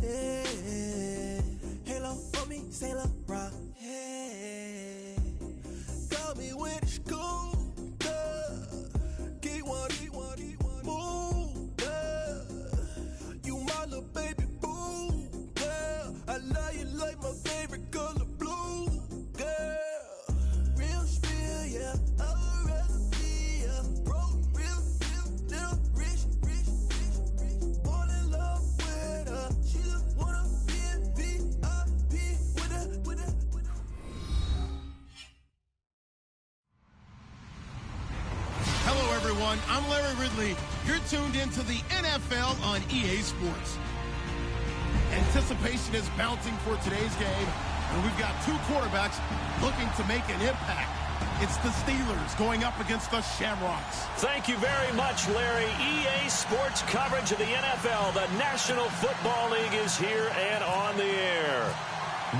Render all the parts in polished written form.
yeah. Halo on me, say LeBron, hey. Call me when it's cool, get one, move, you my little baby boo, girl. I love you like my favorite color blue, girl. Real spill, yeah, I'd rather be a broke, real, little rich. Fall in love with her, she just wanna be in VIP with her. Hello, everyone. I'm Larry Ridley. You're tuned into the NFL on EA Sports. Anticipation is mounting for today's game, and we've got two quarterbacks looking to make an impact. It's the Steelers going up against the Shamrocks. Thank you very much, Larry. EA Sports coverage of the NFL. The National Football League is here and on the air.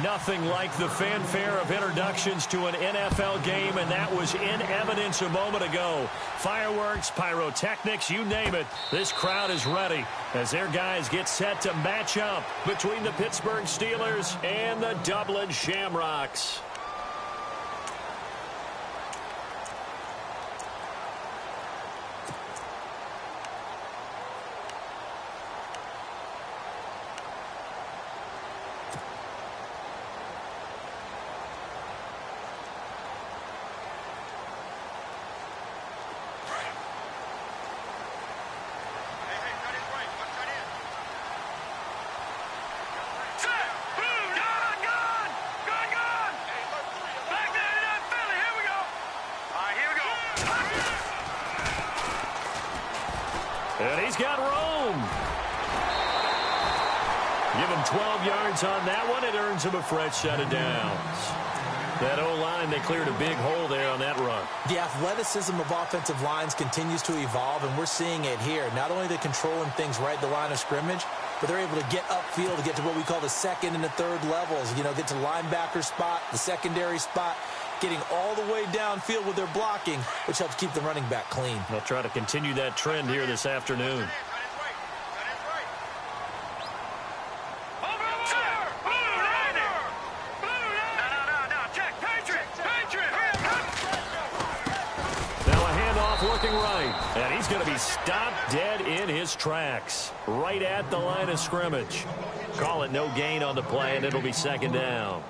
Nothing like the fanfare of introductions to an NFL game, and that was in evidence a moment ago. Fireworks, pyrotechnics, you name it. This crowd is ready as their guys get set to match up between the Pittsburgh Steelers and the Dublin Shamrocks. And he's got room. Give him 12 yards on that one. It earns him a fresh set of downs. That O-line, they cleared a big hole there on that run. The athleticism of offensive lines continues to evolve, and we're seeing it here. Not only are they controlling things right at the line of scrimmage, but they're able to get upfield to get to what we call the second and the third levels. You know, get to the linebacker spot, the secondary spot, getting all the way downfield with their blocking, which helps keep the running back clean. They'll try to continue that trend here this afternoon. Looking right, and he's going to be stopped dead in his tracks, right at the line of scrimmage. Call it no gain on the play, and it'll be second down.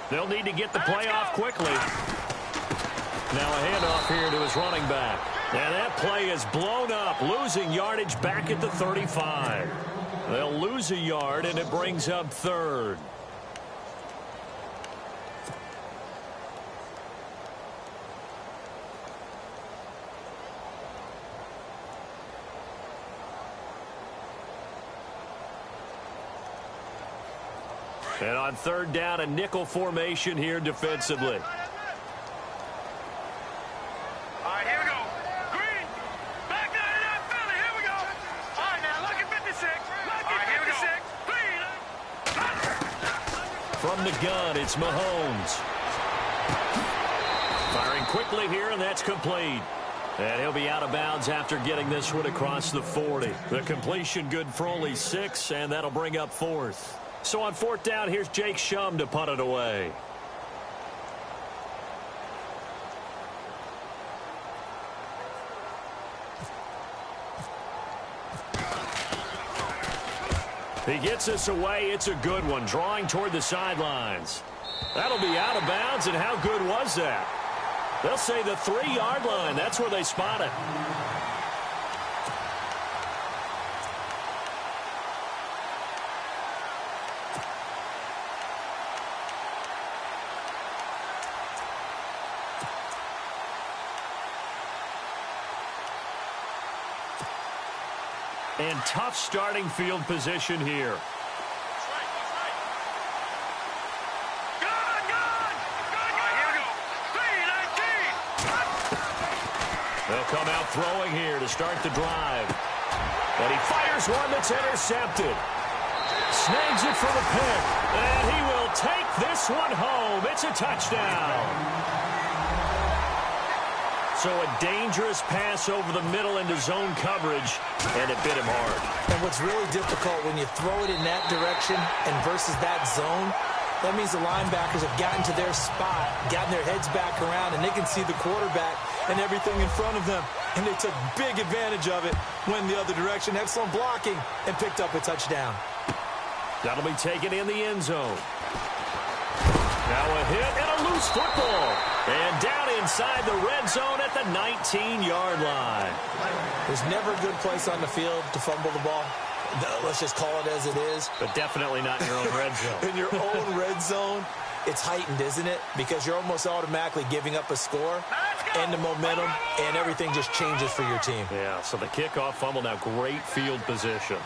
They'll need to get the play off quickly. Now a handoff here to his running back. And that play is blown up, losing yardage back at the 35. They'll lose a yard, and it brings up third. And on third down, a nickel formation here defensively. All right, here we go. Green, back there in that Philly. Here we go. All right, now look at 56. Look at 56. From the gun, it's Mahomes. Firing quickly here, and that's complete. And he'll be out of bounds after getting this one across the 40. The completion good for only 6, and that'll bring up fourth. So on fourth down, here's Jake Shum to punt it away. He gets us away. It's a good one, drawing toward the sidelines. That'll be out of bounds, and how good was that? They'll say the 3-yard line. That's where they spot it. And tough starting field position here. They'll come out throwing here to start the drive. And he fires one that's intercepted. Snags it for the pick. And he will take this one home. It's a touchdown. So a dangerous pass over the middle into zone coverage, and it bit him hard. And what's really difficult when you throw it in that direction and versus that zone, that means the linebackers have gotten to their spot, gotten their heads back around, and they can see the quarterback and everything in front of them. And they took big advantage of it, went the other direction, excellent blocking, and picked up a touchdown. That'll be taken in the end zone. Now a hit and a loose football. And down inside the red zone at the 19-yard line. There's never a good place on the field to fumble the ball. No, let's just call it as it is. But definitely not in your own red zone. In your own red zone, it's heightened, isn't it? Because you're almost automatically giving up a score and the momentum, and everything just changes for your team. Yeah, so the kickoff fumble, now great field position.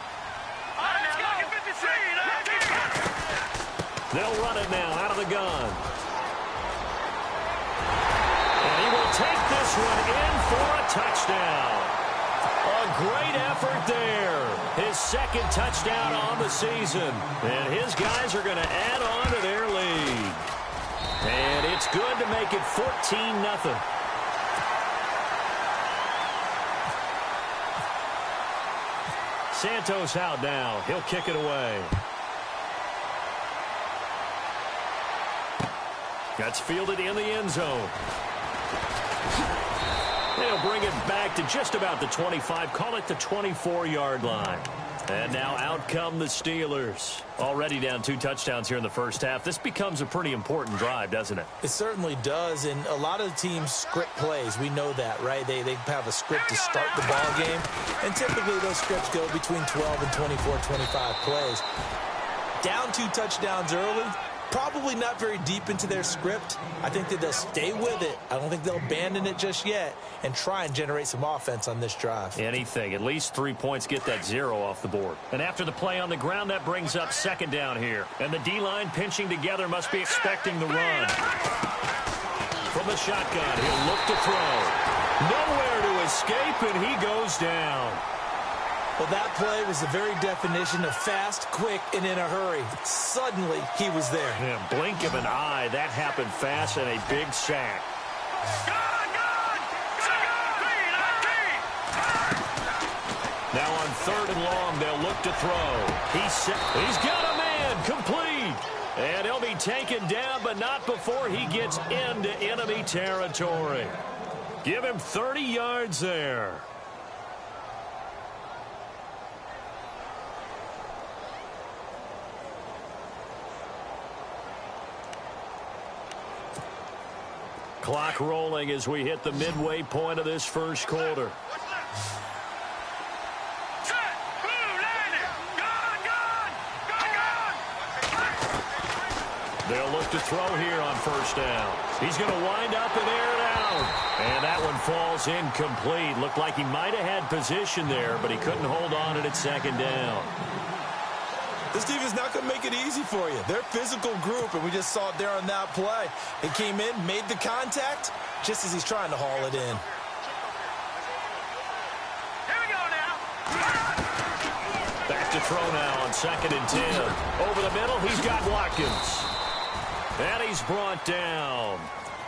They'll run it now out of the gun. And he will take this one in for a touchdown. A great effort there. His second touchdown on the season. And his guys are going to add on to their lead. And it's good to make it 14-0. Santos out now. He'll kick it away. That's fielded in the end zone. They'll bring it back to just about the 25. Call it the 24-yard line. And now out come the Steelers. Already down 2 touchdowns here in the first half. This becomes a pretty important drive, doesn't it? It certainly does. And a lot of teams script plays. We know that, right? They have a script to start the ball game. And typically those scripts go between 12 and 24, 25 plays. Down 2 touchdowns early. Probably not very deep into their script. I think that they'll stay with it. I don't think they'll abandon it just yet and try and generate some offense on this drive. Anything. At least 3 points, get that 0 off the board. And after the play on the ground, that brings up second down here. And the D-line pinching together must be expecting the run. From the shotgun, he'll look to throw. Nowhere to escape, and he goes down. Well, that play was the very definition of fast, quick, and in a hurry. Suddenly, he was there. Yeah, blink of an eye. That happened fast and a big sack. Now on 3rd and long, they'll look to throw. He's got a man, complete. And he'll be taken down, but not before he gets into enemy territory. Give him 30 yards there. Clock rolling as we hit the midway point of this first quarter. They'll look to throw here on first down. He's going to wind up and air it out. And that one falls incomplete. Looked like he might have had position there, but he couldn't hold on at second down. This team is not going to make it easy for you. They're a physical group, and we just saw it there on that play. He came in, made the contact, just as he's trying to haul it in. Here we go now. Back to throw now on 2nd and 10. Over the middle, he's got Watkins. And he's brought down.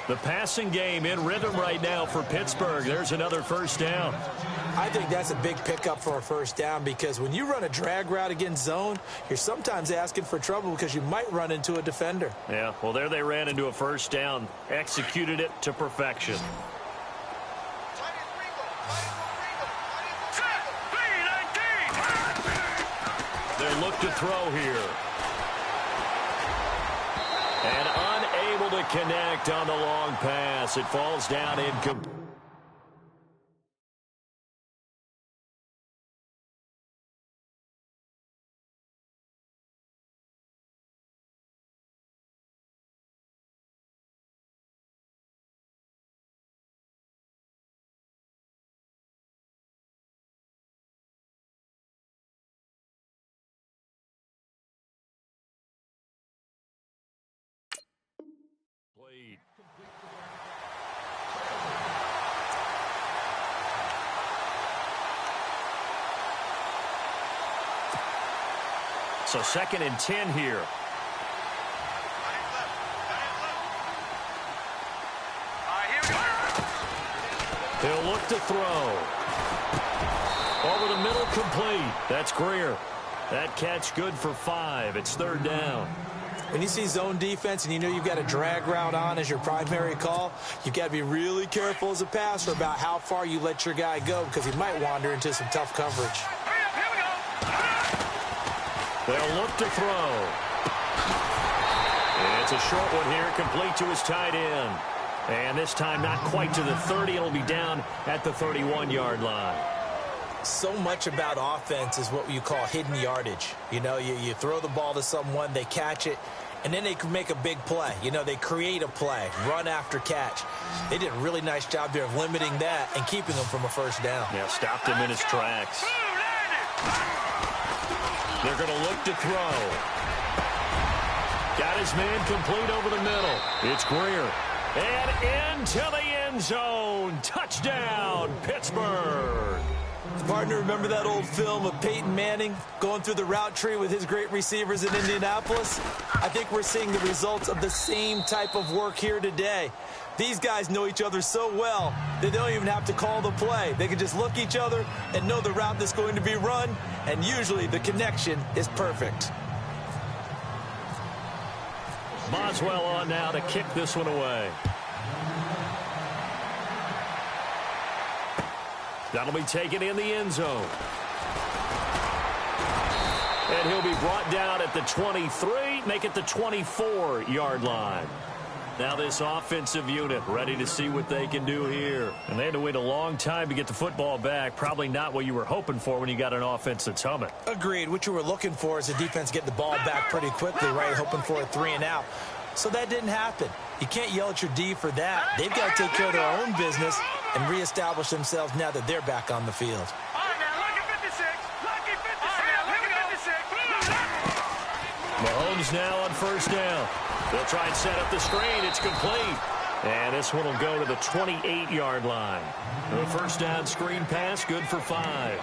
The passing game in rhythm right now for Pittsburgh. There's another first down. I think that's a big pickup for a first down because when you run a drag route against zone, you're sometimes asking for trouble because you might run into a defender. Yeah, well, there they ran into a first down. Executed it to perfection. They look to throw here. And unable to connect on the long pass. It falls down incomplete. lead. So 2nd and 10 here. He'll look to throw. Over the middle, complete. That's Greer. That catch good for 5. It's 3rd down. When you see zone defense and you know you've got a drag route on as your primary call, you've got to be really careful as a passer about how far you let your guy go because he might wander into some tough coverage. They'll look to throw. And it's a short one here, complete to his tight end. And this time not quite to the 30. It'll be down at the 31-yard line. So much about offense is what you call hidden yardage. You know, you throw the ball to someone, they catch it, and then they can make a big play. You know, they create a play, run after catch. They did a really nice job there of limiting that and keeping them from a first down. Yeah, stopped him in his tracks. They're going to look to throw. Got his man complete over the middle. It's Greer. And into the end zone. Touchdown, Pittsburgh. Partner, remember that old film of Peyton Manning going through the route tree with his great receivers in Indianapolis? I think we're seeing the results of the same type of work here today. These guys know each other so well that they don't even have to call the play. They can just look each other and know the route that's going to be run, and usually the connection is perfect. Boswell on now to kick this one away. That'll be taken in the end zone. And he'll be brought down at the 23, make it the 24-yard line. Now this offensive unit ready to see what they can do here. And they had to wait a long time to get the football back. Probably not what you were hoping for when you got an offense that's humming. Agreed. What you were looking for is the defense get the ball back pretty quickly, right? Hoping for a 3-and-out. So that didn't happen. You can't yell at your D for that. They've got to take care of their own business and reestablish themselves now that they're back on the field. All right, now, lucky 56. Lucky 56. Mahomes now on first down. They'll try and set up the screen. It's complete. And this one will go to the 28-yard line. The first down screen pass, good for 5.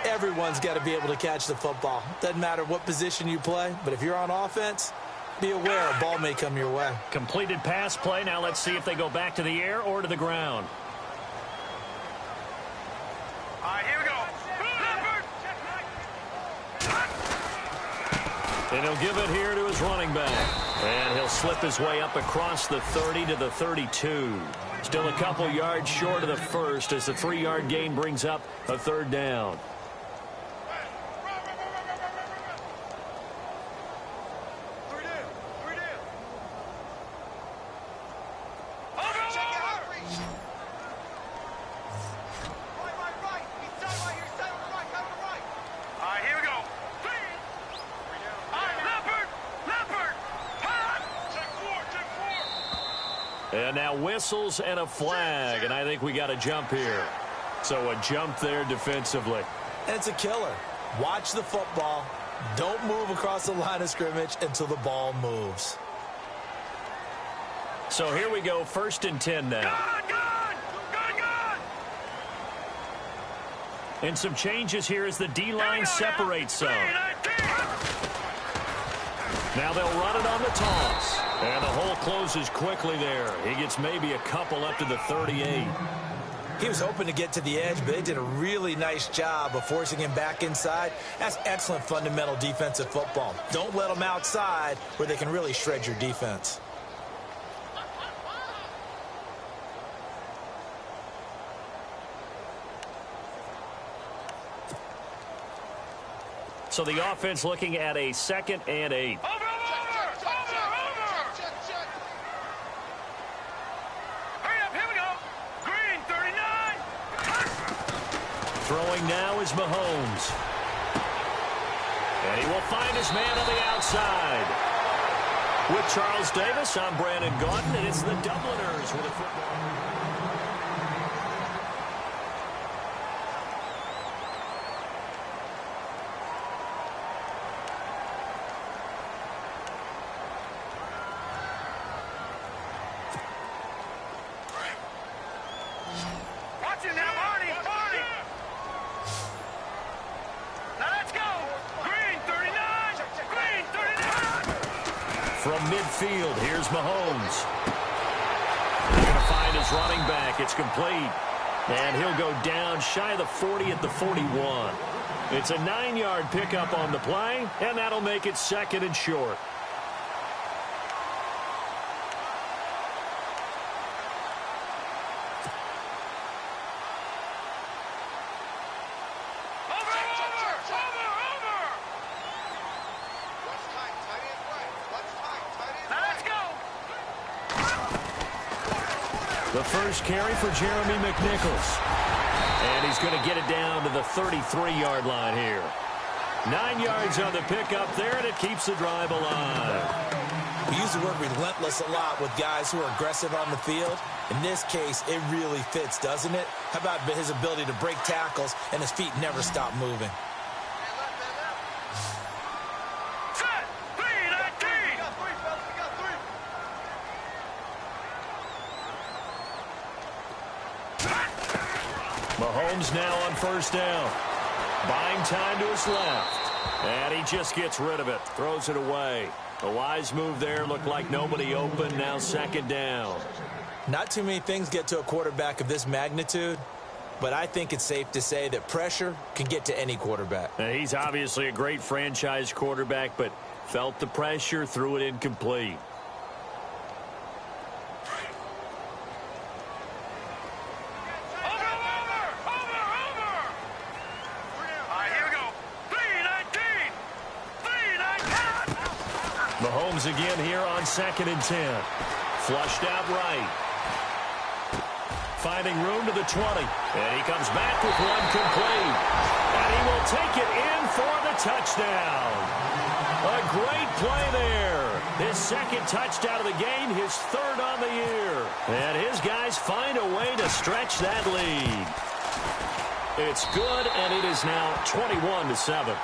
Everyone's got to be able to catch the football. Doesn't matter what position you play, but if you're on offense, be aware a ball may come your way. Completed pass play. Now let's see if they go back to the air or to the ground. All right, here we go. And he'll give it here to his running back. And he'll slip his way up across the 30 to the 32. Still a couple yards short of the first as the 3-yard gain brings up a 3rd down. And now whistles and a flag, and I think we got a jump here. So a jump there defensively. And it's a killer. Watch the football. Don't move across the line of scrimmage until the ball moves. So here we go, 1st and 10 now. And some changes here as the D-line separates some. Now they'll run it on the toss. And the hole closes quickly there. He gets maybe a couple up to the 38. He was hoping to get to the edge, but they did a really nice job of forcing him back inside. That's excellent fundamental defensive football. Don't let them outside where they can really shred your defense. So the offense looking at a 2nd and 8. Throwing now is Mahomes. And he will find his man on the outside. With Charles Davis, I'm Brandon Gaudin, and it's the Dubliners with a football. From midfield, here's Mahomes. He's going to find his running back. It's complete. And he'll go down shy of the 40 at the 41. It's a 9-yard pickup on the play, and that'll make it 2nd and short. The first carry for Jeremy McNichols. And he's going to get it down to the 33-yard line here. 9 yards on the pickup there, and it keeps the drive alive. We use the word relentless a lot with guys who are aggressive on the field. In this case, it really fits, doesn't it? How about his ability to break tackles and his feet never stop moving? Mahomes now on first down. Buying time to his left. And he just gets rid of it. Throws it away. A wise move there. Looked like nobody open. Now 2nd down. Not too many things get to a quarterback of this magnitude, but I think it's safe to say that pressure can get to any quarterback. Now, he's obviously a great franchise quarterback, but felt the pressure, threw it incomplete. Mahomes again here on 2nd and 10. Flushed out right. Finding room to the 20. And he comes back with one complete. And he will take it in for the touchdown. A great play there. His 2nd touchdown of the game, his 3rd on the year. And his guys find a way to stretch that lead. It's good, and it is now 21-7.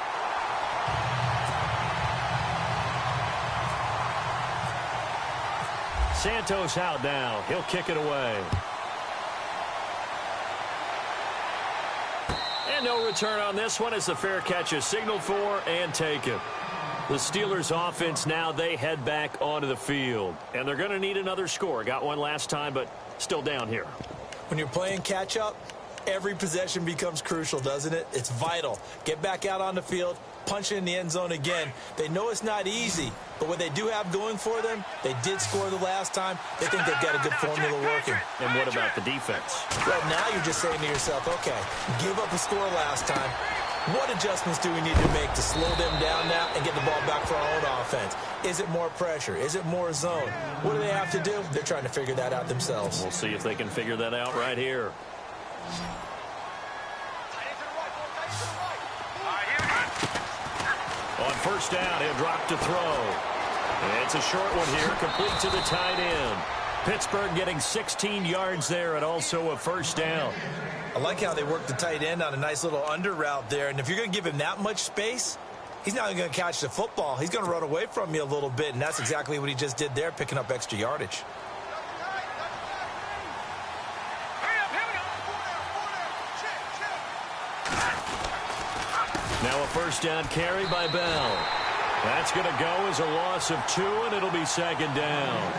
Santos out now. He'll kick it away. And no return on this one as the fair catch is signaled for and taken. The Steelers offense now, they head back onto the field. And they're going to need another score. Got one last time, but still down here. When you're playing catch-up, every possession becomes crucial, doesn't it? It's vital. Get back out on the field, punch it in the end zone again. They know it's not easy, but what they do have going for them, they did score the last time. They think they've got a good formula working. And what about the defense? Well, now you're just saying to yourself, okay, give up a score last time. What adjustments do we need to make to slow them down now and get the ball back for our own offense? Is it more pressure? Is it more zone? What do they have to do? They're trying to figure that out themselves. We'll see if they can figure that out right here. On first down, he'll drop to throw. It's a short one here, complete to the tight end. Pittsburgh getting 16 yards there and also a first down. I like how they work the tight end on a nice little under route there. And if you're going to give him that much space, he's not going to catch the football. He's going to run away from you a little bit, and that's exactly what he just did there, picking up extra yardage. Now a first down carry by Bell. That's going to go as a loss of 2, and it'll be 2nd down.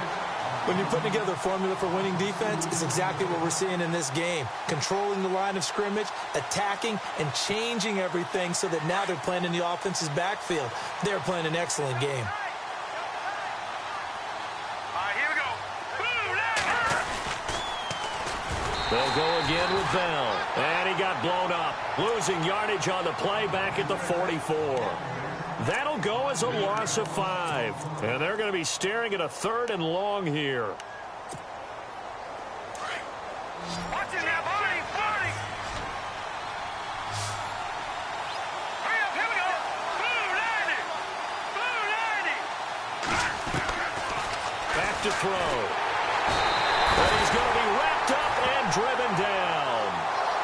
When you're putting together a formula for winning defense, it's exactly what we're seeing in this game. Controlling the line of scrimmage, attacking, and changing everything so that now they're playing in the offense's backfield. They're playing an excellent game. They'll go again with Bell. And he got blown up. Losing yardage on the play back at the 44. That'll go as a loss of 5. And they're going to be staring at a 3rd and long here. Watch it now, Barney! Barney! Hurry up, here we go! Blue 90! Blue 90! Back to throw. And he's going to be wrapped up and driven down.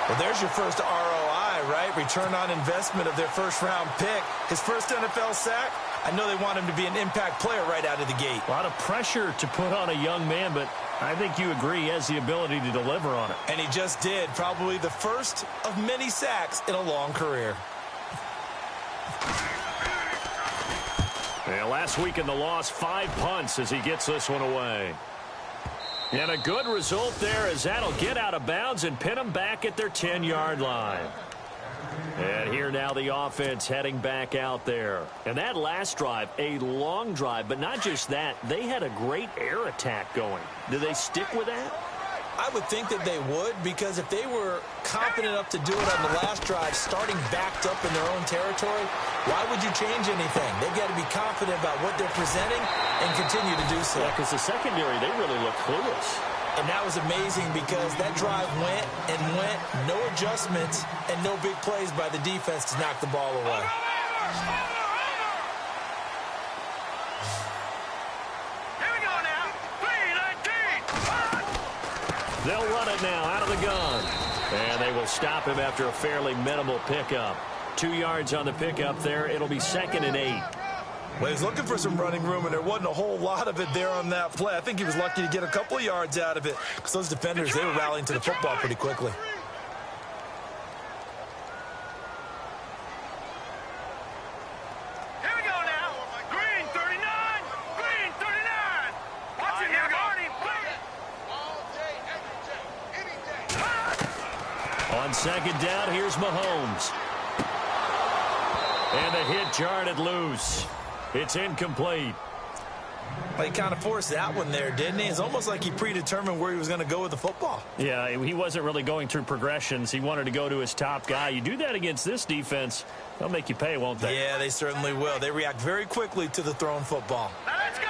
Well, there's your first ROI, right? Return on investment of their first-round pick. His first NFL sack. I know they want him to be an impact player right out of the gate. A lot of pressure to put on a young man, but I think you agree he has the ability to deliver on it. And he just did. Probably the first of many sacks in a long career. And last week in the loss, 5 punts as he gets this one away. And a good result there as that'll get out of bounds and pin them back at their 10-yard line. And here now the offense heading back out there. And that last drive, a long drive, but not just that. They had a great air attack going. Do they stick with that? I would think that they would, because if they were confident enough to do it on the last drive, starting backed up in their own territory, why would you change anything? They've got to be confident about what they're presenting and continue to do so. Yeah, because the secondary, they really look clueless. And that was amazing because that drive went and went, no adjustments, and no big plays by the defense to knock the ball away. They'll run it now out of the gun. And they will stop him after a fairly minimal pickup. 2 yards on the pickup there. It'll be 2nd and 8. Well, he was looking for some running room, and there wasn't a whole lot of it there on that play. I think he was lucky to get a couple of yards out of it because those defenders, they were rallying to the football pretty quickly. Here we go now. Green 39. Green 39. Watch it here, Marty. On 2nd down, here's Mahomes. And the hit jarred it loose. It's incomplete. Well, he kind of forced that one there, didn't he? It's almost like he predetermined where he was going to go with the football. Yeah, he wasn't really going through progressions. He wanted to go to his top guy. You do that against this defense, they'll make you pay, won't they? Yeah, they certainly will. They react very quickly to the thrown football. Now let's go.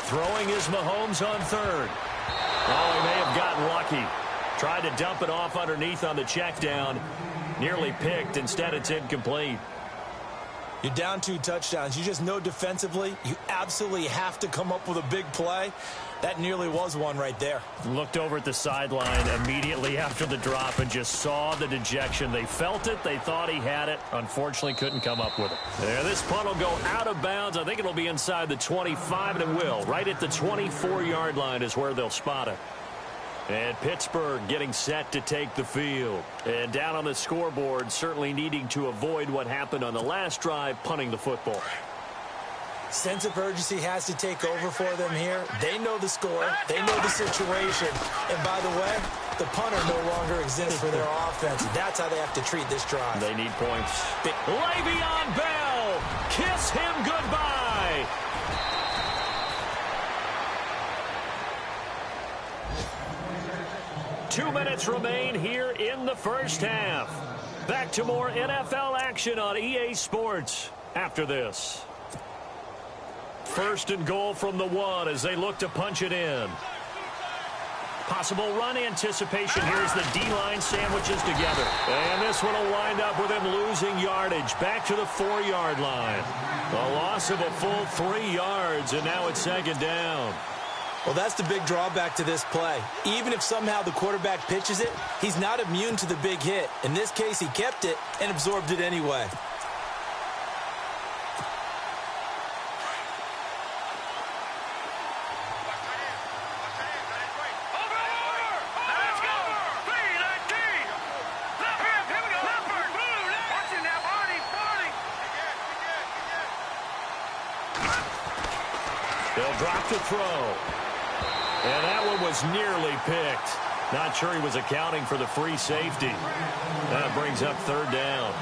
Throwing is Mahomes on 3rd. Oh, he may have gotten lucky. Tried to dump it off underneath on the check down. Nearly picked. Instead, it's incomplete. You're down 2 touchdowns. You just know defensively you absolutely have to come up with a big play. That nearly was one right there. Looked over at the sideline immediately after the drop and just saw the dejection. They felt it. They thought he had it. Unfortunately, couldn't come up with it. There, this punt will go out of bounds. I think it'll be inside the 25, and it will. Right at the 24-yard line is where they'll spot it. And Pittsburgh getting set to take the field. And down on the scoreboard, certainly needing to avoid what happened on the last drive, punting the football. Sense of urgency has to take over for them here. They know the score. They know the situation. And by the way, the punter no longer exists for their offense. That's how they have to treat this drive. They need points. Le'Veon Bell, kiss him goodbye. Two minutes remain here in the first half. Back to more NFL action on EA Sports after this. 1st and goal from the 1 as they look to punch it in. Possible run anticipation here as the D-line sandwiches together. And this one will wind up with him losing yardage back to the 4-yard line. A loss of a full 3 yards, and now it's 2nd down. Well, that's the big drawback to this play. Even if somehow the quarterback pitches it, he's not immune to the big hit. In this case, he kept it and absorbed it anyway. They'll drop the throw. And that one was nearly picked. Not sure he was accounting for the free safety. That brings up 3rd down.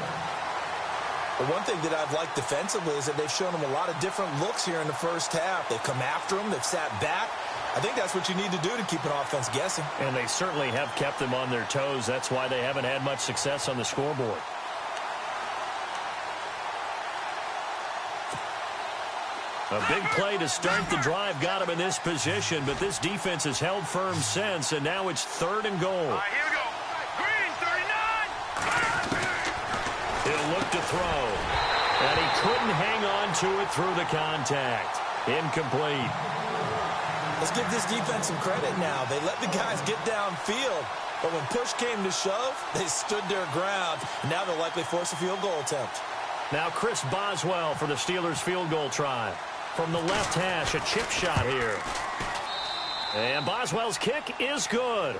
Well, one thing that I've liked defensively is that they've shown him a lot of different looks here in the first half. They've come after him. They've sat back. I think that's what you need to do to keep an offense guessing. And they certainly have kept them on their toes. That's why they haven't had much success on the scoreboard. A big play to start the drive got him in this position, but this defense has held firm since, and now it's 3rd and goal. All right, here we go. Green 39. He'll look to throw, and he couldn't hang on to it through the contact. Incomplete. Let's give this defense some credit now. They let the guys get downfield, but when push came to shove, they stood their ground. Now they'll likely force a field goal attempt. Now Chris Boswell for the Steelers field goal try. From the left hash, a chip shot here. And Boswell's kick is good.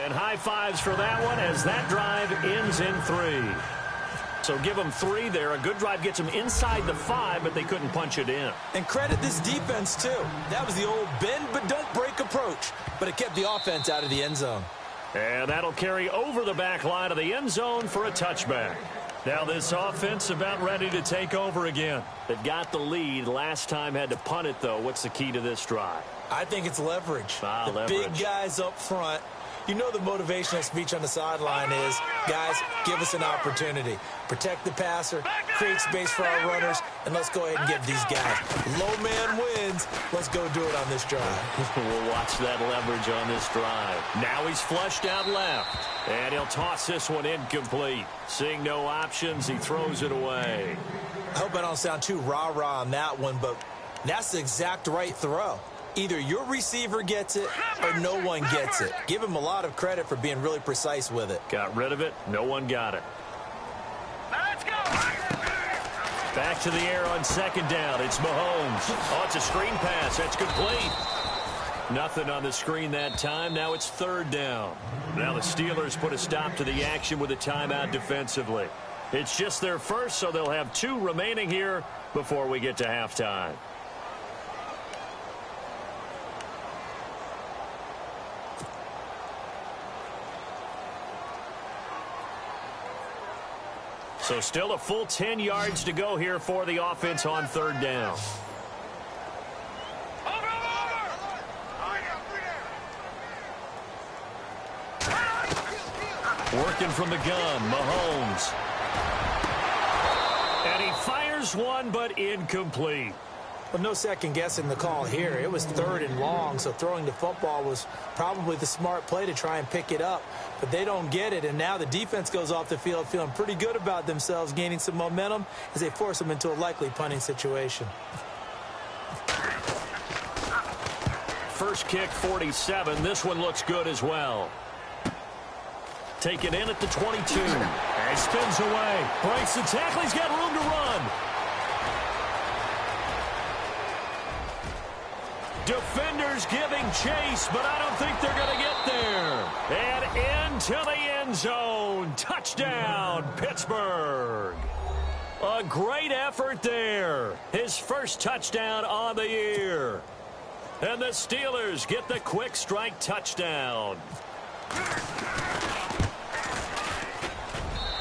And high fives for that one as that drive ends in 3. So give them 3 there. A good drive gets them inside the 5, but they couldn't punch it in. And credit this defense, too. That was the old bend but don't break approach, but it kept the offense out of the end zone. And that'll carry over the back line of the end zone for a touchback. Now this offense about ready to take over again. They've got the lead. Last time had to punt it, though. What's the key to this drive? I think it's leverage. The big guys up front. You know the motivational speech on the sideline is, guys, give us an opportunity. Protect the passer, create space for our runners, and let's go ahead and give these guys. Low man wins. Let's go do it on this drive. We'll watch that leverage on this drive. Now he's flushed out left. And he'll toss this one incomplete. Seeing no options, he throws it away. I hope I don't sound too rah-rah on that one, but that's the exact right throw. Either your receiver gets it or no one gets it. Give him a lot of credit for being really precise with it. Got rid of it. No one got it. Let's go. Back to the air on second down. It's Mahomes. Oh, it's a screen pass. That's complete. Nothing on the screen that time. Now it's third down. Now the Steelers put a stop to the action with a timeout defensively. It's just their first, so they'll have 2 remaining here before we get to halftime. So still a full 10 yards to go here for the offense on third down. Working from the gun, Mahomes. And he fires one, but incomplete. Well, no second guessing the call here. It was 3rd and long, so throwing the football was probably the smart play to try and pick it up. But they don't get it, and now the defense goes off the field feeling pretty good about themselves, gaining some momentum as they force them into a likely punting situation. First kick, 47. This one looks good as well. Taken in at the 22. And he spins away. Breaks the tackle. He's got room to run. Defenders giving chase, but I don't think they're going to get there. And into the end zone. Touchdown, Pittsburgh. A great effort there. His first touchdown on the year. And the Steelers get the quick strike touchdown.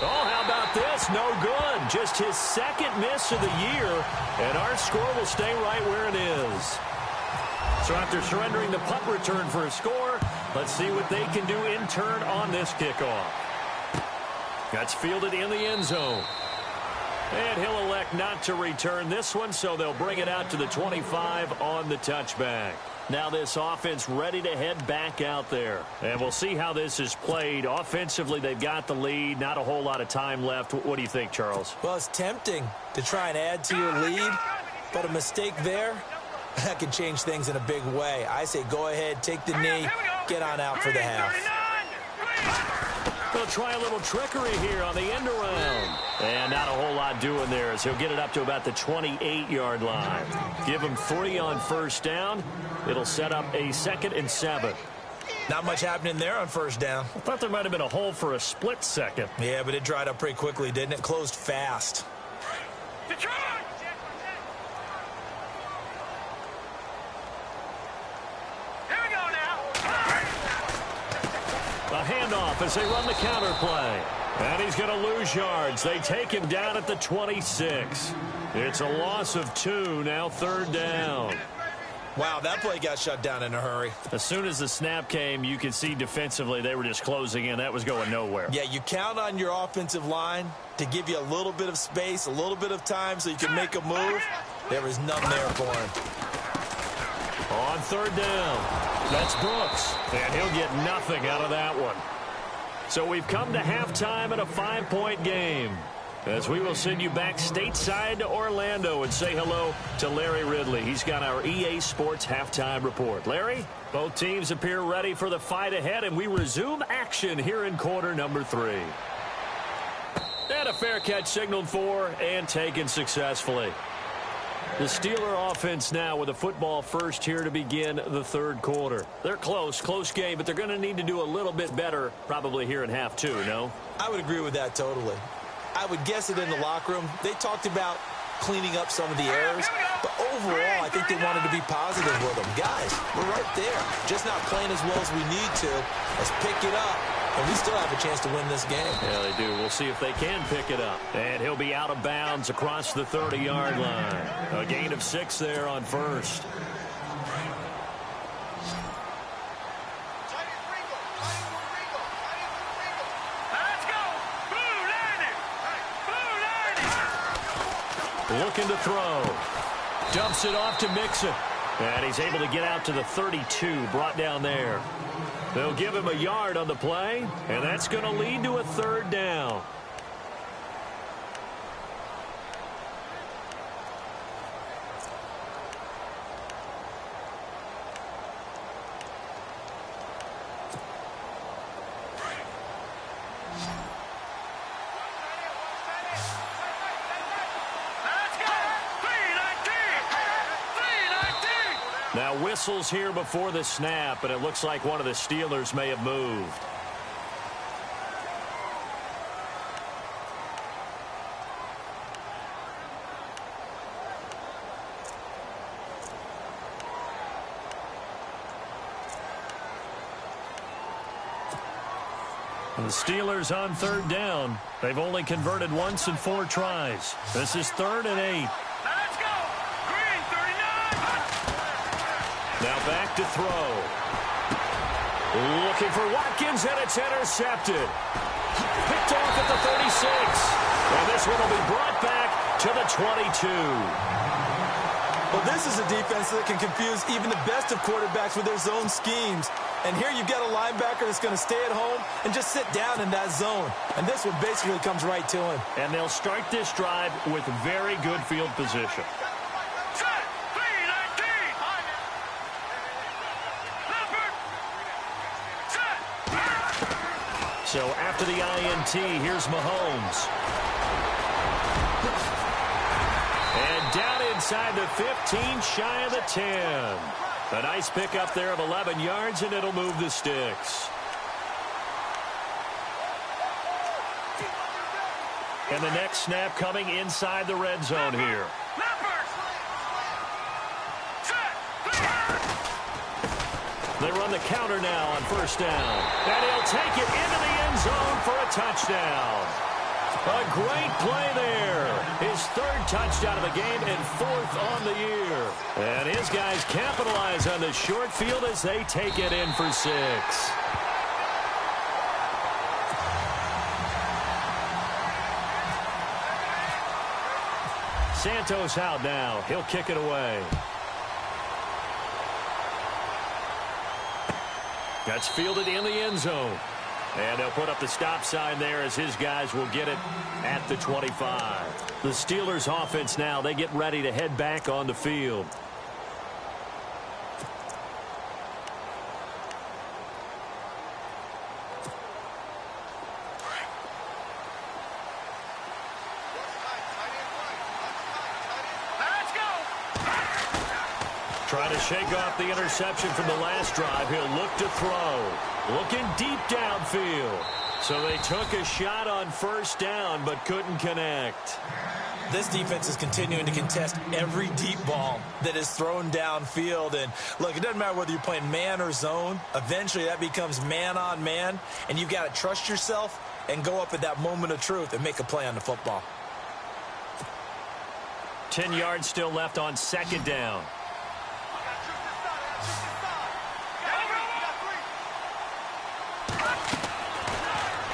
Oh, how about this? No good. Just his second miss of the year, and our score will stay right where it is. So after surrendering the punt return for a score, let's see what they can do in turn on this kickoff. That's fielded in the end zone. And he'll elect not to return this one, so they'll bring it out to the 25 on the touchback. Now this offense ready to head back out there. And we'll see how this is played. Offensively, they've got the lead. Not a whole lot of time left. What do you think, Charles? Well, it's tempting to try and add to your lead, but a mistake there, that could change things in a big way. I say go ahead, take the knee, get on out for the half. They'll try a little trickery here on the end around. And not a whole lot doing there as he'll get it up to about the 28-yard line. Give him 3 on first down. It'll set up a 2nd and 7. Not much happening there on first down. I thought there might have been a hole for a split second. Yeah, but it dried up pretty quickly, didn't it? Closed fast. Detroit! Here we go now. A handoff as they run the counter play. And he's going to lose yards. They take him down at the 26. It's a loss of 2, now third down. Wow, that play got shut down in a hurry. As soon as the snap came, you could see defensively they were just closing in. That was going nowhere. Yeah, you count on your offensive line to give you a little bit of space, a little bit of time so you can make a move. There was none there for him. On third down, that's Brooks. And he'll get nothing out of that one. So we've come to halftime in a 5-point game, as we will send you back stateside to Orlando and say hello to Larry Ridley. He's got our EA Sports halftime report. Larry, both teams appear ready for the fight ahead, and we resume action here in quarter number 3. And a fair catch signaled for and taken successfully. The Steeler offense now with a football first here to begin the third quarter. They're close game, but they're going to need to do a little bit better probably here in half 2, no? I would agree with that totally. I would guess it in the locker room. They talked about cleaning up some of the errors, but overall, I think they wanted to be positive with them. Guys, we're right there. Just not playing as well as we need to. Let's pick it up, and we still have a chance to win this game. Yeah, they do. We'll see if they can pick it up. And he'll be out of bounds across the 30-yard line. A gain of 6 there on first. Looking to throw. Dumps it off to Mixon. And he's able to get out to the 32, brought down there. They'll give him a yard on the play, and that's going to lead to a 3rd down. Now whistles here before the snap, and it looks like one of the Steelers may have moved. And the Steelers on 3rd down. They've only converted once in 4 tries. This is 3rd and 8. Now back to throw. Looking for Watkins, and it's intercepted. Picked off at the 36. And this one will be brought back to the 22. Well, this is a defense that can confuse even the best of quarterbacks with their zone schemes. And here you've got a linebacker that's going to stay at home and just sit down in that zone. And this one basically comes right to him. And they'll start this drive with very good field position. So after the INT, here's Mahomes. And down inside the 15, shy of the 10. A nice pickup there of 11 yards, and it'll move the sticks. And the next snap coming inside the red zone here. They run the counter now on 1st down. And he'll take it into the end zone for a touchdown. A great play there. His 3rd touchdown of the game and 4th on the year. And his guys capitalize on the short field as they take it in for 6. Santos out now. He'll kick it away. That's fielded in the end zone. And they'll put up the stop sign there as his guys will get it at the 25. The Steelers offense now, they get ready to head back on the field. Trying to shake off the interception from the last drive. He'll look to throw. Looking deep downfield. So they took a shot on 1st down but couldn't connect. This defense is continuing to contest every deep ball that is thrown downfield. And look, it doesn't matter whether you're playing man or zone. Eventually that becomes man on man. And you've got to trust yourself and go up at that moment of truth and make a play on the football. 10 yards still left on 2nd down.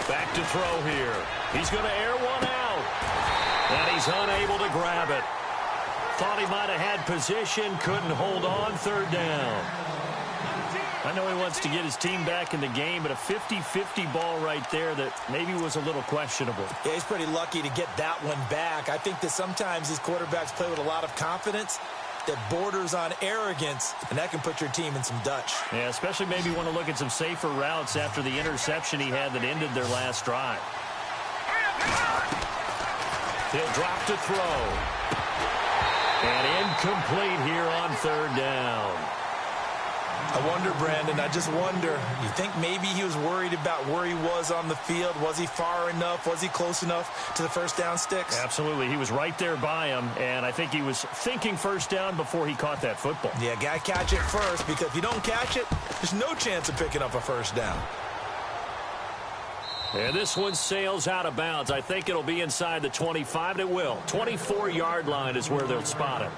Back to throw here. He's going to air one out. And he's unable to grab it. Thought he might have had position. Couldn't hold on. 3rd down. I know he wants to get his team back in the game, but a 50-50 ball right there that maybe was a little questionable. Yeah, he's pretty lucky to get that one back. I think that sometimes these quarterbacks play with a lot of confidence that borders on arrogance, and that can put your team in some Dutch. Yeah, especially maybe want to look at some safer routes after the interception he had that ended their last drive. He'll drop to throw. And incomplete here on 3rd down. I wonder, Brandon, I just wonder, you think maybe he was worried about where he was on the field? Was he far enough? Was he close enough to the first down sticks? Absolutely. He was right there by him, and I think he was thinking first down before he caught that football. Yeah, got to catch it first, because if you don't catch it, there's no chance of picking up a first down. And this one sails out of bounds. I think it'll be inside the 25, and it will. 24-yard line is where they'll spot it.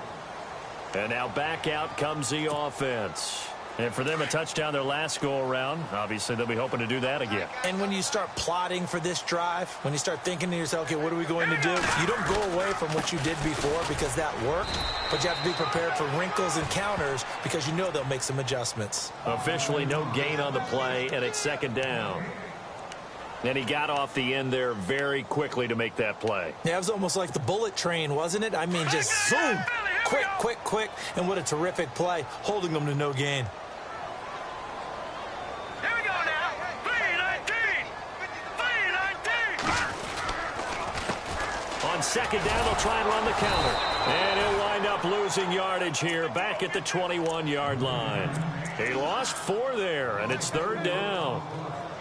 And now back out comes the offense. And for them, a touchdown their last go-around. Obviously, they'll be hoping to do that again. And when you start plotting for this drive, when you start thinking to yourself, okay, what are we going to do? You don't go away from what you did before because that worked, but you have to be prepared for wrinkles and counters because you know they'll make some adjustments. Officially no gain on the play, and it's second down. And he got off the end there very quickly to make that play. Yeah, it was almost like the bullet train, wasn't it? I mean, just zoom, quick, quick, quick, and what a terrific play, holding them to no gain. Here we go now. 3-19. 3-19. On second down, they'll try and run the counter. And he'll wind up losing yardage here back at the 21-yard line. He lost 4 there, and it's third down.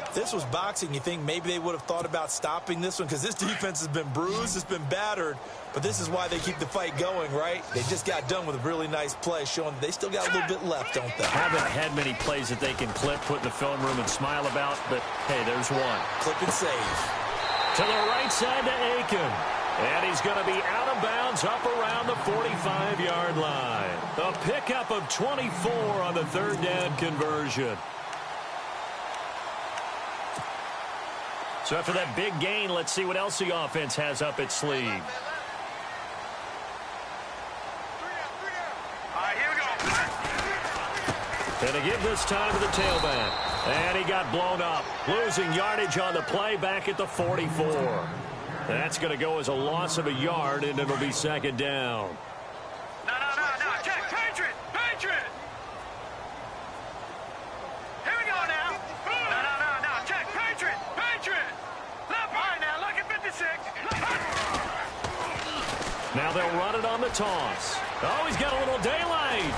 If this was boxing, you think maybe they would have thought about stopping this one because this defense has been bruised, it's been battered, but this is why they keep the fight going, right? They just got done with a really nice play showing that they still got a little bit left, don't they? Haven't had many plays that they can clip, put in the film room, and smile about, but hey, there's one. Clip and save. To the right side to Aiken. And he's going to be out of bounds up around the 45-yard line. A pickup of 24 on the third down conversion. So after that big gain, let's see what else the offense has up its sleeve. All right, here we go. And to give this time to the tailback. And he got blown up. Losing yardage on the play back at the 44. That's going to go as a loss of a yard, and it'll be second down. No. Check. Patriot. Here we go now. No. Check. Patriot. Left. All right, now look at 56. Now they'll run it on the toss. Oh, he's got a little daylight.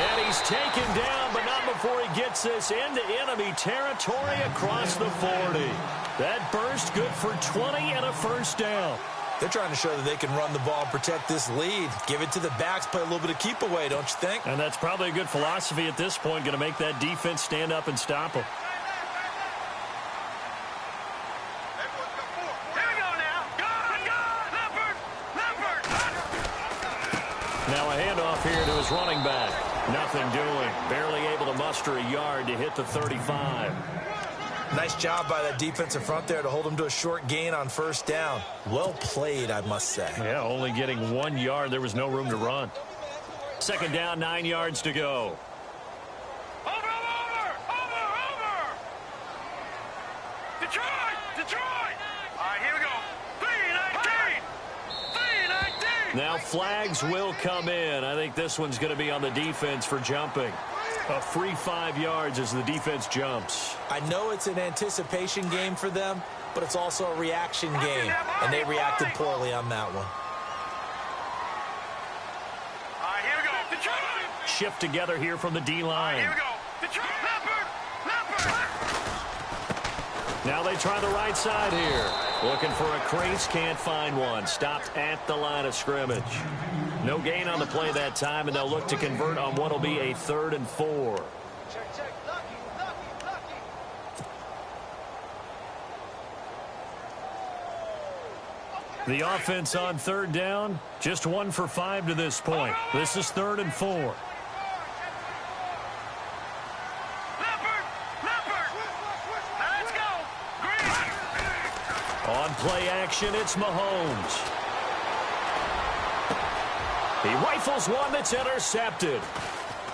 And he's taken down, but not before he gets this into enemy territory across the 40. That burst good for 20 and a first down. They're trying to show that they can run the ball and protect this lead. Give it to the backs, play a little bit of keep away, don't you think? And that's probably a good philosophy at this point, going to make that defense stand up and stop them. Here we go now. Leopard. Now a handoff here to his running back. Nothing doing. Barely able to muster a yard to hit the 35. Nice job by that defensive front there to hold them to a short gain on first down. Well played, I must say. Yeah, only getting 1 yard. There was no room to run. Second down, 9 yards to go. Over. Detroit. All right, here we go. 3-19. Now flags will come in. I think this one's going to be on the defense for jumping. A free 5 yards as the defense jumps. I know it's an anticipation game for them, but it's also a reaction game, and they reacted poorly on that one. All right, here we go. Detroit. Shift together here from the D-line. Here we go. Detroit. Leopard. Now they try the right side here. Looking for a crease, can't find one. Stopped at the line of scrimmage. No gain on the play that time, and they'll look to convert on what will be a 3rd and 4. The offense on third down, just 1 for 5 to this point. This is 3rd and 4. On play action, it's Mahomes. He rifles one that's intercepted.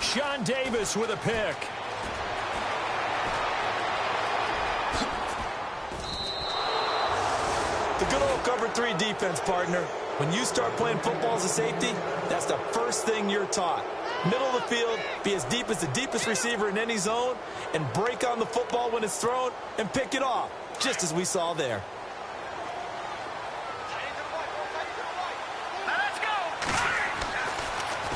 Sean Davis with a pick. The good old cover 3 defense, partner. When you start playing football as a safety, that's the first thing you're taught. Middle of the field, be as deep as the deepest receiver in any zone, and break on the football when it's thrown and pick it off, just as we saw there.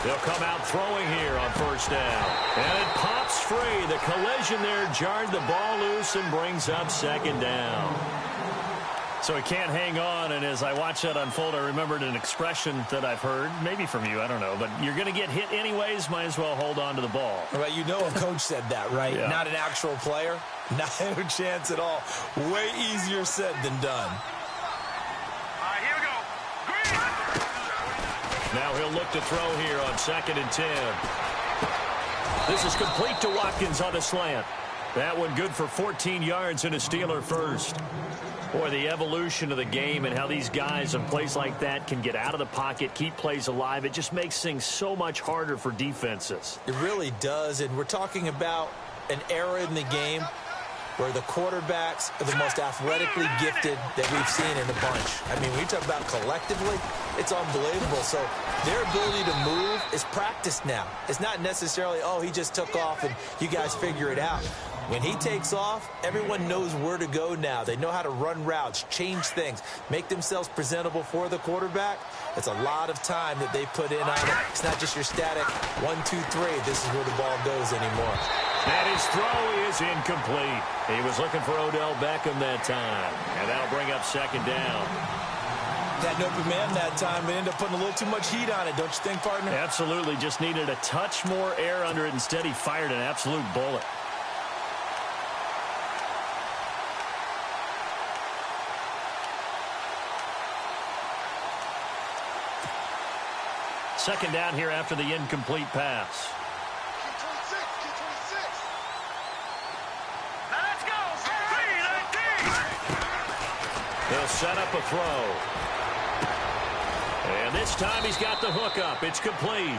They'll come out throwing here on first down. And it pops free. The collision there jarred the ball loose and brings up second down. So he can't hang on, and as I watch that unfold, I remembered an expression that I've heard, maybe from you, I don't know, but you're going to get hit anyways, might as well hold on to the ball. Right, you know a coach said that, right? Yeah. Not an actual player. Not a chance at all. Way easier said than done. All right, here we go. Green. Now he'll look to throw here on 2nd and 10. This is complete to Watkins on the slant. That one good for 14 yards and a Steeler first. Boy, the evolution of the game and how these guys in plays like that can get out of the pocket, keep plays alive, it just makes things so much harder for defenses. It really does, and we're talking about an era in the game where the quarterbacks are the most athletically gifted that we've seen in a bunch. I mean, when you talk about collectively, it's unbelievable. So their ability to move is practiced now. It's not necessarily, oh, he just took off and you guys figure it out. When he takes off, everyone knows where to go now. They know how to run routes, change things, make themselves presentable for the quarterback. It's a lot of time that they put in on it. It's not just your static 1, 2, 3. This is where the ball goes anymore. And his throw is incomplete. He was looking for Odell Beckham that time. And that'll bring up second down. That open man that time, but ended up putting a little too much heat on it, don't you think, partner? Absolutely. Just needed a touch more air under it. Instead, he fired an absolute bullet. Second down here after the incomplete pass. Now let's go. 3-19. He'll set up a throw. And this time he's got the hook up. It's complete.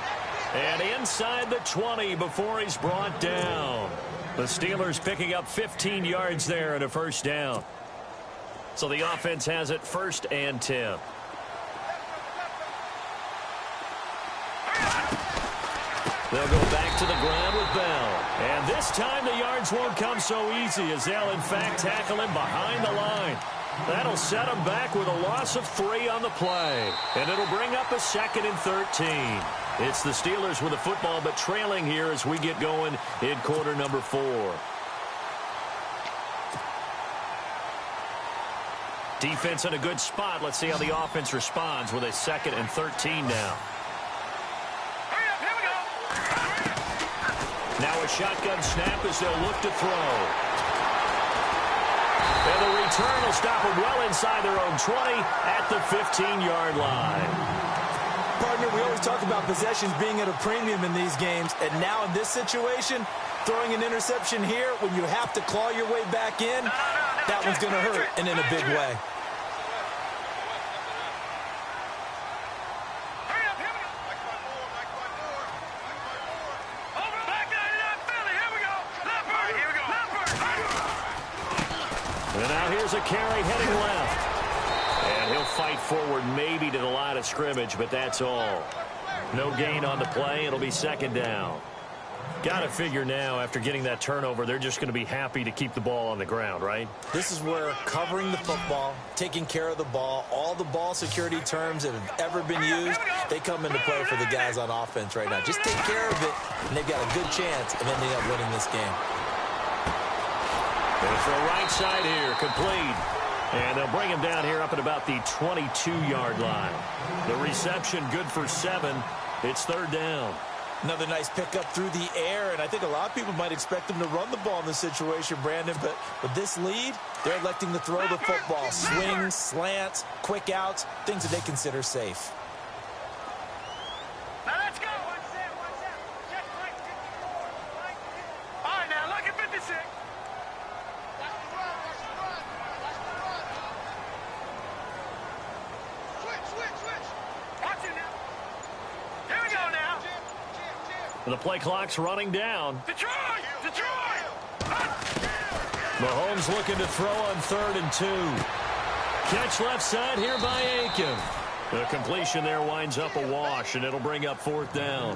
And inside the 20 before he's brought down. The Steelers picking up 15 yards there and a first down. So the offense has it 1st and 10. They'll go back to the ground with Bell. And this time the yards won't come so easy as they'll, in fact, tackle him behind the line. That'll set him back with a loss of 3 on the play. And it'll bring up a 2nd and 13. It's the Steelers with the football, but trailing here as we get going in quarter number 4. Defense in a good spot. Let's see how the offense responds with a 2nd and 13 now. Now a shotgun snap as they'll look to throw. And the return will stop them well inside their own 20 at the 15-yard line. Partner, we always talk about possessions being at a premium in these games, and now in this situation, throwing an interception here when you have to claw your way back in, that one's going to hurt, and in a big way. And now here's a carry heading left. And he'll fight forward maybe to the line of scrimmage, but that's all. No gain on the play. It'll be 2nd down. Got to figure now, after getting that turnover, they're just going to be happy to keep the ball on the ground, right? This is where covering the football, taking care of the ball, all the ball security terms that have ever been used, they come into play for the guys on offense right now. Just take care of it, and they've got a good chance of ending up winning this game. Going to throw right side here, complete. And they'll bring him down here up at about the 22-yard line. The reception good for 7. It's 3rd down. Another nice pickup through the air, and I think a lot of people might expect them to run the ball in this situation, Brandon, but with this lead, they're electing to throw the football. Swings, slants, quick outs, things that they consider safe. Now let's go. All right, now look at 56. Watch it now. Here we go now. The play clock's running down. Detroit! Mahomes looking to throw on 3rd and 2. Catch left side here by Aiken. The completion there winds up a wash, and it'll bring up 4th down.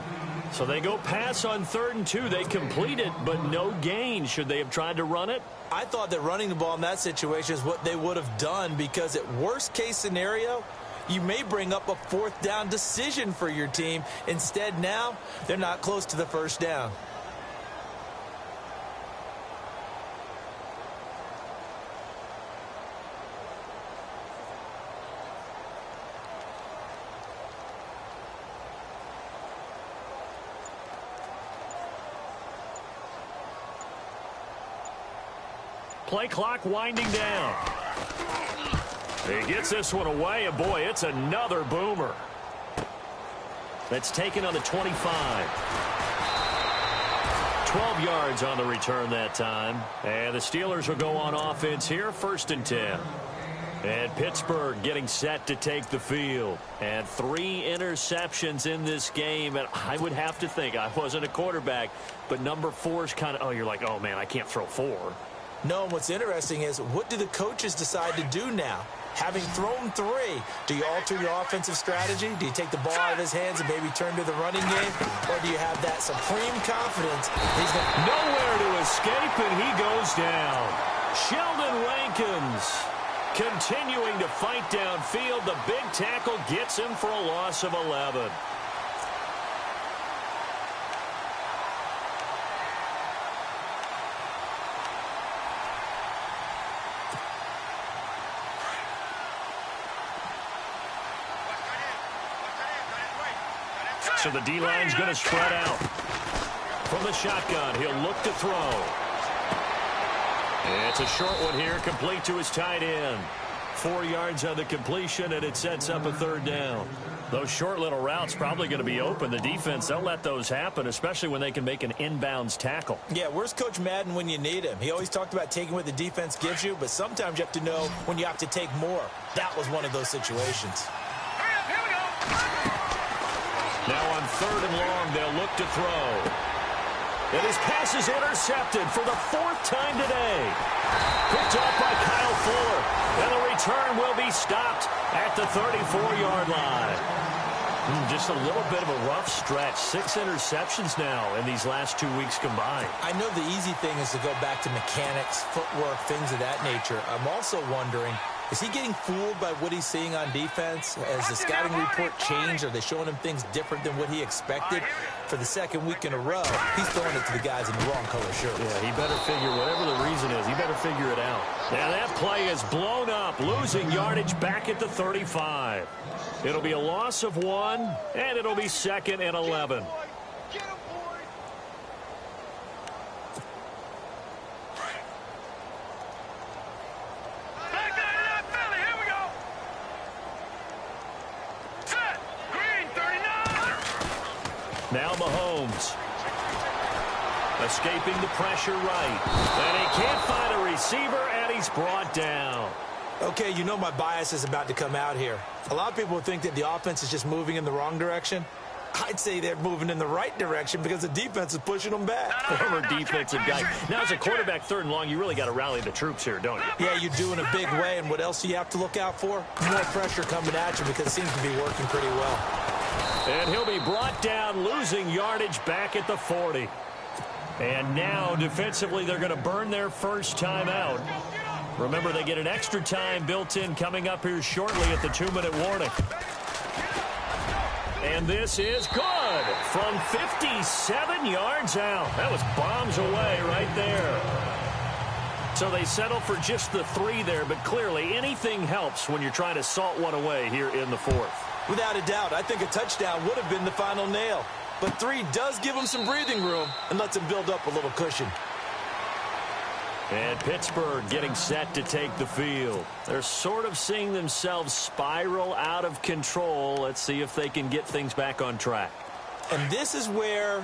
So they go pass on 3rd and 2. They complete it, but no gain. Should they have tried to run it? I thought that running the ball in that situation is what they would have done, because at worst case scenario, you may bring up a fourth down decision for your team. Instead, now they're not close to the first down. Play clock winding down. He gets this one away, and boy, it's another boomer. That's taken on the 25. 12 yards on the return that time. And the Steelers will go on offense here, 1st and 10. And Pittsburgh getting set to take the field. And 3 interceptions in this game. And I would have to think, I wasn't a quarterback, but number 4 is kind of, oh, you're like, oh, man, I can't throw 4. No, and what's interesting is, what do the coaches decide to do now? Having thrown 3, do you alter your offensive strategy? Do you take the ball out of his hands and maybe turn to the running game? Or do you have that supreme confidence? He's nowhere to escape, and he goes down. Sheldon Rankins continuing to fight downfield. The big tackle gets him for a loss of 11. So the D-line's going to spread out. From the shotgun, he'll look to throw. It's a short one here, complete to his tight end. 4 yards on the completion, and it sets up a 3rd down. Those short little routes probably going to be open. The defense, they'll let those happen, especially when they can make an inbounds tackle. Yeah, where's Coach Madden when you need him? He always talked about taking what the defense gives you, but sometimes you have to know when you have to take more. That was one of those situations. Now on 3rd and long, they'll look to throw. And his pass is intercepted for the 4th time today. Picked off by Kyle Fuller. And the return will be stopped at the 34-yard line. Just a little bit of a rough stretch. 6 interceptions now in these last 2 weeks combined. I know the easy thing is to go back to mechanics, footwork, things of that nature. I'm also wondering, is he getting fooled by what he's seeing on defense? Has the scouting report changed? Are they showing him things different than what he expected? For the 2nd week in a row, he's throwing it to the guys in the wrong color shirts. Yeah, he better figure, whatever the reason is, he better figure it out. Now that play is blown up, losing yardage back at the 35. It'll be a loss of 1, and it'll be 2nd and 11. Now Mahomes. Escaping the pressure right. And he can't find a receiver, and he's brought down. Okay, you know my bias is about to come out here. A lot of people think that the offense is just moving in the wrong direction. I'd say they're moving in the right direction because the defense is pushing them back. Former defensive guy. Now, as a quarterback 3rd and long, you really got to rally the troops here, don't you? Yeah, you do in a big way. And what else do you have to look out for? More pressure coming at you because it seems to be working pretty well. And he'll be brought down, losing yardage back at the 40. And now, defensively, they're going to burn their first time out. Remember, they get an extra time built in coming up here shortly at the 2-minute warning. And this is good from 57 yards out. That was bombs away right there. So they settle for just the 3 there, but clearly anything helps when you're trying to salt one away here in the 4th. Without a doubt, I think a touchdown would have been the final nail. But 3 does give them some breathing room and lets them build up a little cushion. And Pittsburgh getting set to take the field. They're sort of seeing themselves spiral out of control. Let's see if they can get things back on track. And this is where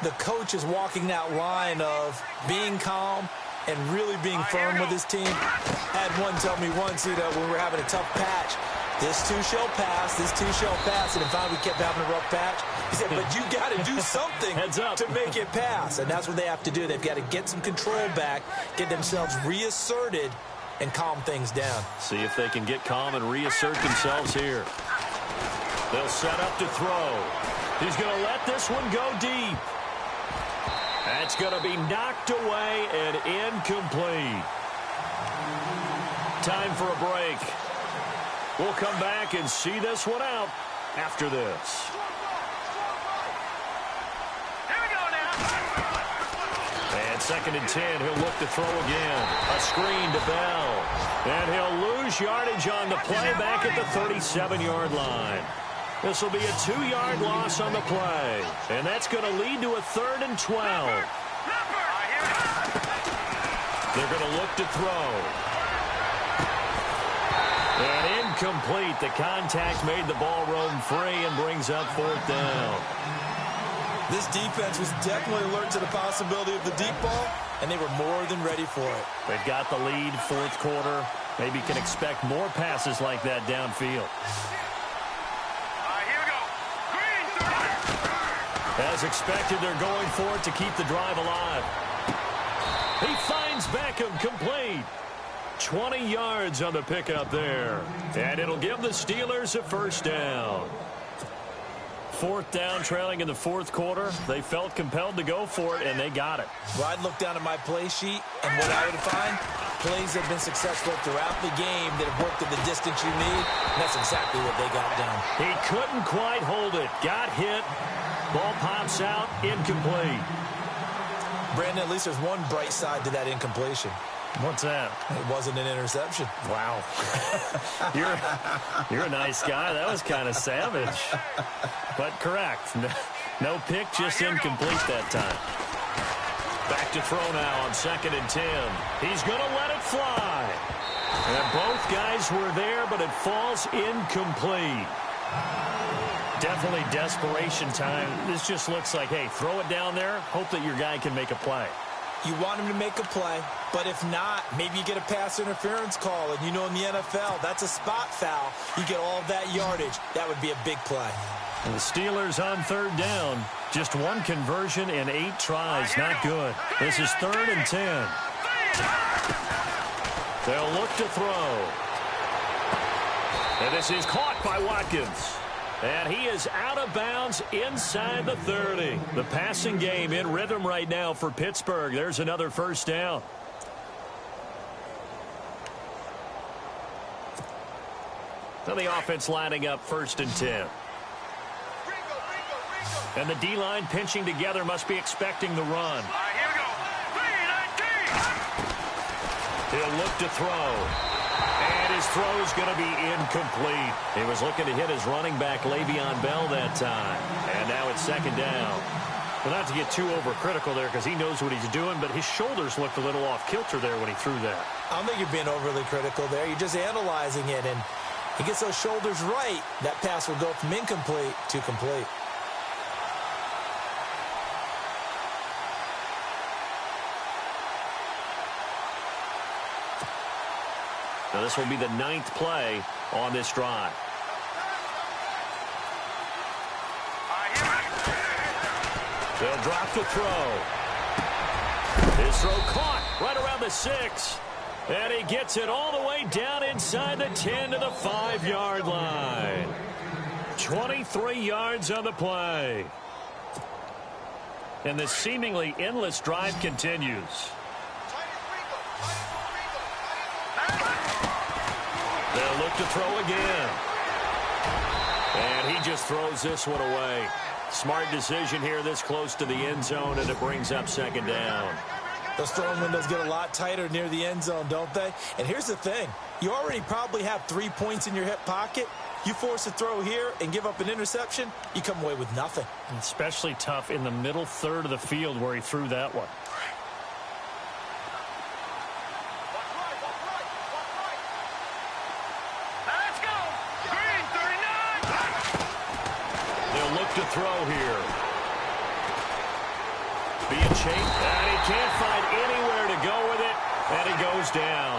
the coach is walking that line of being calm and really being firm with his team. I had one tell me once, when we were having a tough patch, this too shall pass, this too shall pass. And in fact, we kept having a rough patch. He said, but you got to do something to make it pass. And that's what they have to do. They've got to get some control back, get themselves reasserted, and calm things down. See if they can get calm and reassert themselves here. They'll set up to throw. He's going to let this one go deep. That's going to be knocked away and incomplete. Time for a break. We'll come back and see this one out after this. Here we go now. And 2nd and 10, he'll look to throw again. A screen to Bell. And he'll lose yardage on the play back at the 37-yard line. This will be a 2-yard loss on the play. And that's going to lead to a 3rd and 12. They're going to look to throw. And incomplete. The contact made the ball roam free and brings up 4th down. This defense was definitely alert to the possibility of the deep ball, and they were more than ready for it. They've got the lead, 4th quarter. Maybe can expect more passes like that downfield. Here we go. Green. As expected, they're going for it to keep the drive alive. He finds Beckham complete. 20 yards on the pickup there. And it'll give the Steelers a 1st down. 4th down, trailing in the 4th quarter. They felt compelled to go for it, and they got it. Well, I'd look down at my play sheet, and what I would find, plays have been successful throughout the game that have worked at the distance you need, and that's exactly what they got done. He couldn't quite hold it. Got hit. Ball pops out. Incomplete. Brandon, at least there's one bright side to that incompletion. What's that? It wasn't an interception. Wow. You're a nice guy. That was kind of savage. But correct. No pick, just incomplete that time. Back to throw now on 2nd and 10. He's going to let it fly. And both guys were there, but it falls incomplete. Definitely desperation time. This just looks like, hey, throw it down there, hope that your guy can make a play. You want him to make a play, but if not, maybe you get a pass interference call, and you know in the NFL, that's a spot foul. You get all of that yardage. That would be a big play. And the Steelers on 3rd down. Just 1 conversion in 8 tries. Not good. This is 3rd and 10. They'll look to throw. And this is caught by Watkins. And he is out of bounds inside the 30. The passing game in rhythm right now for Pittsburgh. There's another 1st down. So the offense lining up 1st and 10. And the D-line pinching together, must be expecting the run. Here we go. 3-19. He'll look to throw. And his throw is going to be incomplete. He was looking to hit his running back, Le'Veon Bell, that time. And now it's 2nd down. Well, not to get too overcritical there because he knows what he's doing, but his shoulders looked a little off kilter there when he threw that. I don't think you're being overly critical there. You're just analyzing it, and he gets those shoulders right. That pass will go from incomplete to complete. Now this will be the 9th play on this drive. They'll drop the throw. His throw caught right around the 6. And he gets it all the way down inside the 10 to the 5-yard line. 23 yards on the play. And the seemingly endless drive continues. They'll look to throw again. And he just throws this one away. Smart decision here this close to the end zone, and it brings up 2nd down. Those throwing windows get a lot tighter near the end zone, don't they? And here's the thing. You already probably have 3 points in your hip pocket. You force a throw here and give up an interception, you come away with nothing. And especially tough in the middle 3rd of the field where he threw that one. Let's go. Green, 39. They'll look to throw here. Being chased, and he can't find anywhere to go with it, and he goes down.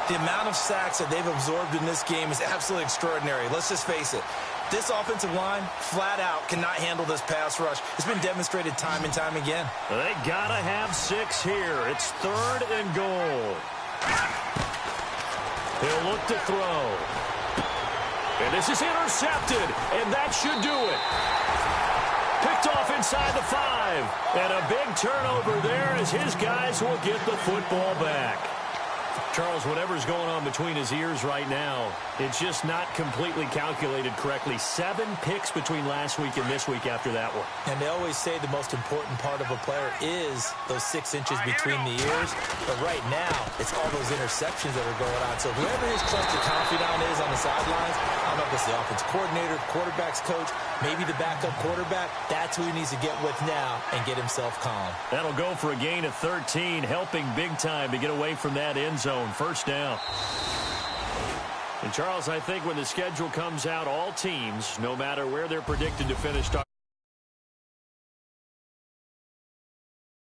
The amount of sacks that they've absorbed in this game is absolutely extraordinary. Let's just face it. This offensive line, flat out, cannot handle this pass rush. It's been demonstrated time and time again. They gotta have 6 here. It's 3rd and goal. He'll look to throw. And this is intercepted, and that should do it. Picked off inside the 5. And a big turnover there as his guys will get the football back. Charles, whatever's going on between his ears right now, it's just not completely calculated correctly. 7 picks between last week and this week after that one. And they always say the most important part of a player is those 6 inches between the ears. But right now, it's all those interceptions that are going on. So whoever his trusted confidant is on the sidelines, I don't know if it's the offense coordinator, quarterback's coach, maybe the backup quarterback, that's who he needs to get with now and get himself calm. That'll go for a gain of 13, helping big time to get away from that end zone. First down. And Charles, I think when the schedule comes out, all teams, no matter where they're predicted to finish,